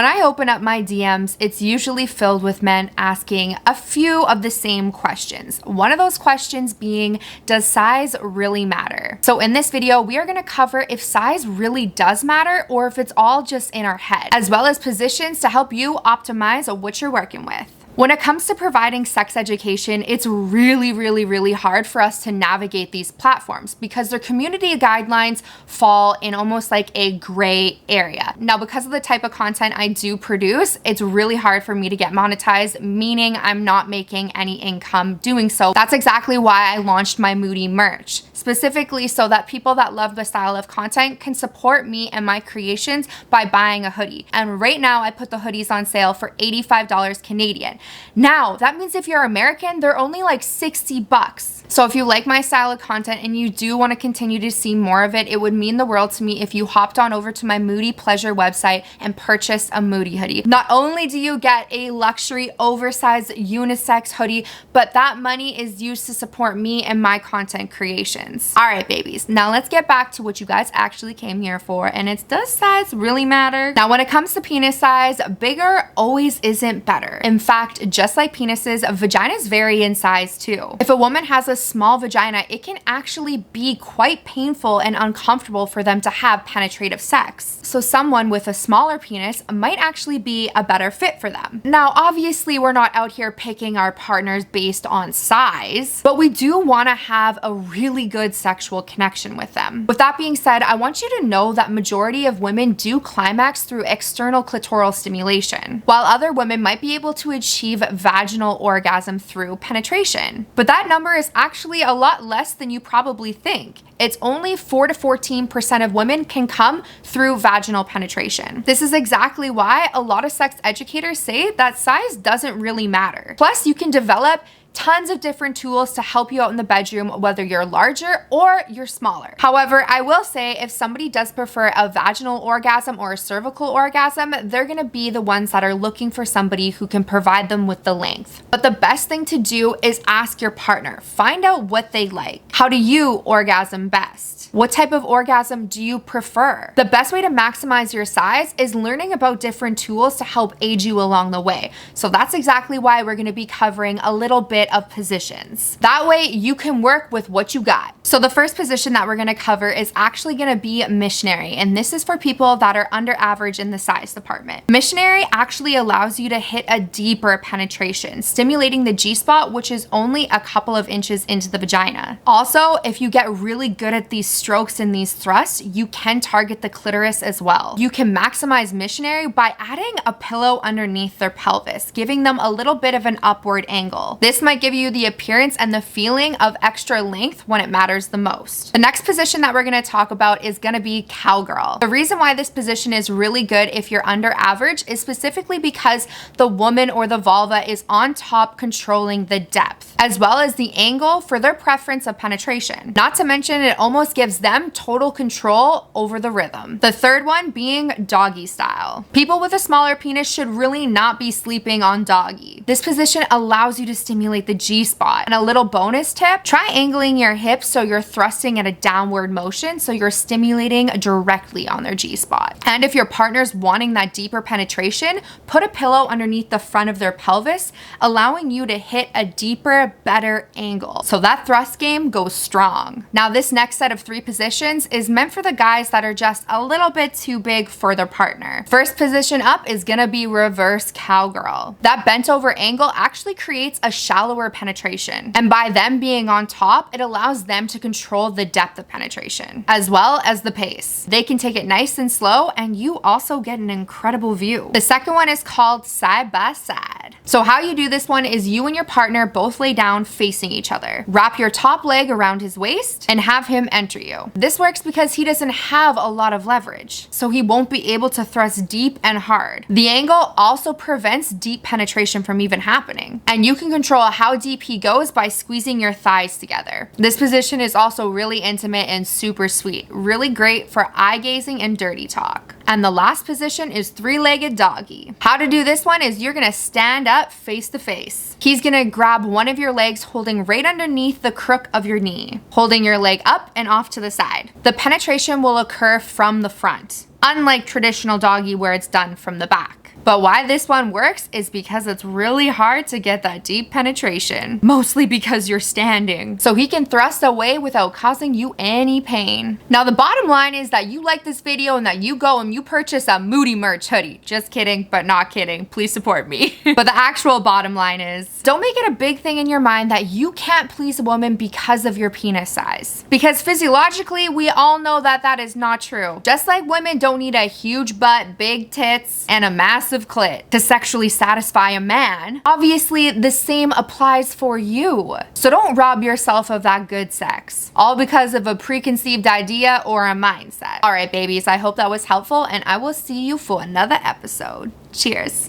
When I open up my DMs, it's usually filled with men asking a few of the same questions. One of those questions being, does size really matter? So in this video, we are going to cover if size really does matter or if it's all just in our head, as well as positions to help you optimize what you're working with. When it comes to providing sex education, it's really hard for us to navigate these platforms because their community guidelines fall in almost like a gray area. Now, because of the type of content I do produce, it's really hard for me to get monetized, meaning I'm not making any income doing so. That's exactly why I launched my Moody merch, specifically so that people that love the style of content can support me and my creations by buying a hoodie. And right now I put the hoodies on sale for $85 Canadian. Now, that means if you're American, they're only like 60 bucks. So if you like my style of content and you do want to continue to see more of it, it would mean the world to me if you hopped on over to my Moody Pleasure website and purchased a Moody hoodie. Not only do you get a luxury oversized unisex hoodie, but that money is used to support me and my content creations. All right, babies, now let's get back to what you guys actually came here for, and it's, does size really matter? Now, when it comes to penis size, bigger always isn't better. In fact, just like penises, vaginas vary in size too. If a woman has a small vagina, it can actually be quite painful and uncomfortable for them to have penetrative sex. So someone with a smaller penis might actually be a better fit for them. Now, obviously, we're not out here picking our partners based on size, but we do want to have a really good sexual connection with them. With that being said, I want you to know that majority of women do climax through external clitoral stimulation, while other women might be able to achieve vaginal orgasm through penetration. But that number is actually a lot less than you probably think. It's only 4 to 14% of women can come through vaginal penetration. This is exactly why a lot of sex educators say that size doesn't really matter. Plus, you can develop tons of different tools to help you out in the bedroom, whether you're larger or you're smaller. However, I will say if somebody does prefer a vaginal orgasm or a cervical orgasm, they're gonna be the ones that are looking for somebody who can provide them with the length. But the best thing to do is ask your partner. Find out what they like. How do you orgasm best? What type of orgasm do you prefer? The best way to maximize your size is learning about different tools to help aid you along the way. So that's exactly why we're gonna be covering a little bit of positions. That way you can work with what you got. So the first position that we're gonna cover is actually gonna be missionary, and this is for people that are under average in the size department. Missionary actually allows you to hit a deeper penetration, stimulating the G-spot, which is only a couple of inches into the vagina. Also, if you get really good at these strokes and these thrusts, you can target the clitoris as well. You can maximize missionary by adding a pillow underneath their pelvis, giving them a little bit of an upward angle. This might give you the appearance and the feeling of extra length when it matters the most. The next position that we're going to talk about is going to be cowgirl. The reason why this position is really good if you're under average is specifically because the woman or the vulva is on top controlling the depth, as well as the angle for their preference of penetration. Not to mention, it almost gives them total control over the rhythm. The third one being doggy style. People with a smaller penis should really not be sleeping on doggy. This position allows you to stimulate the G-spot. And a little bonus tip, try angling your hips so you're thrusting at a downward motion so you're stimulating directly on their G-spot. And if your partner's wanting that deeper penetration, put a pillow underneath the front of their pelvis, allowing you to hit a deeper, better angle. So that thrust game goes strong. Now, this next set of 3 positions is meant for the guys that are just a little bit too big for their partner. First position up is gonna be reverse cowgirl. That bent over angle actually creates a shallower penetration. And by them being on top, it allows them to control the depth of penetration, as well as the pace. They can take it nice and slow, and you also get an incredible view. The second one is called side by side. So how you do this one is you and your partner both lay down facing each other. Wrap your top leg around his waist and have him enter you. This works because he doesn't have a lot of leverage, so he won't be able to thrust deep and hard. The angle also prevents deep penetration from even happening, and you can control how deep he goes by squeezing your thighs together. This position is also really intimate and super sweet, really great for eye gazing and dirty talk. And the last position is 3-legged doggy. How to do this one is you're gonna stand up face to face. He's gonna grab one of your legs holding right underneath the crook of your knee, holding your leg up and off to the side. The penetration will occur from the front, unlike traditional doggy where it's done from the back. But why this one works is because it's really hard to get that deep penetration. Mostly because you're standing. So he can thrust away without causing you any pain. Now the bottom line is that you like this video and that you go and you purchase a Moody merch hoodie. Just kidding, but not kidding. Please support me. But the actual bottom line is, don't make it a big thing in your mind that you can't please a woman because of your penis size. Because physiologically, we all know that that is not true. Just like women don't need a huge butt, big tits, and a massive clit to sexually satisfy a man, obviously the same applies for you. So don't rob yourself of that good sex, all because of a preconceived idea or a mindset. All right, babies, I hope that was helpful, and I will see you for another episode. Cheers.